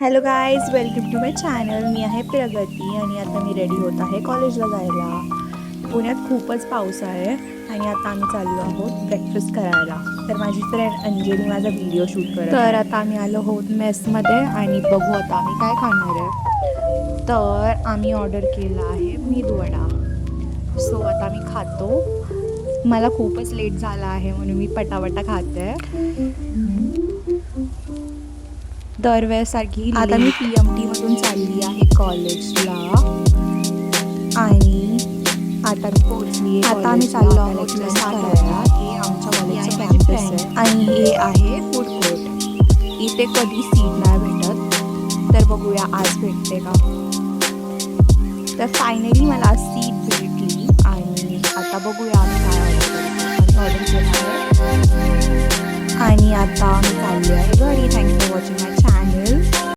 Hello guys, welcome to my channel. मी आहे प्रगती आणि आता मी रेडी होत आहे कॉलेजला जायला. पुण्यात खूपच पाऊस आहे आणि आता आम्ही चाललो आहोत ब्रेकफास्ट करायला. तर माझी फ्रेंड अंजली माझा व्हिडिओ शूट करत तर आता आम्ही आलो आहोत मेसमध्ये आणि बघू आता आम्ही काय खाणार आहे. तर आम्ही ऑर्डर केला आहे मेदूवडा. सो आता मी खातो. मला खूपच लेट झाला आहे म्हणून मी पटापटा खाते. दरवेळेसारखी आता मी PMT मधून चालली आहे कॉलेजला आणि आता मी पोहोचली. आता आम्ही चाललो आहोत लंच करायला. हे आमच्या कॉलेजचं कॅम्पस आहे आणि हे आहे फूड कोर्ट. इथे कधी सीट नाही भेटत, तर बघूया आज भेटते का. तर फायनली मला आज सीट भेटली आणि आता बघूया आम्ही काय ऑर्डर केलं आहे आणि आता मी चालली आहे घरी. Thanks for watching my channel.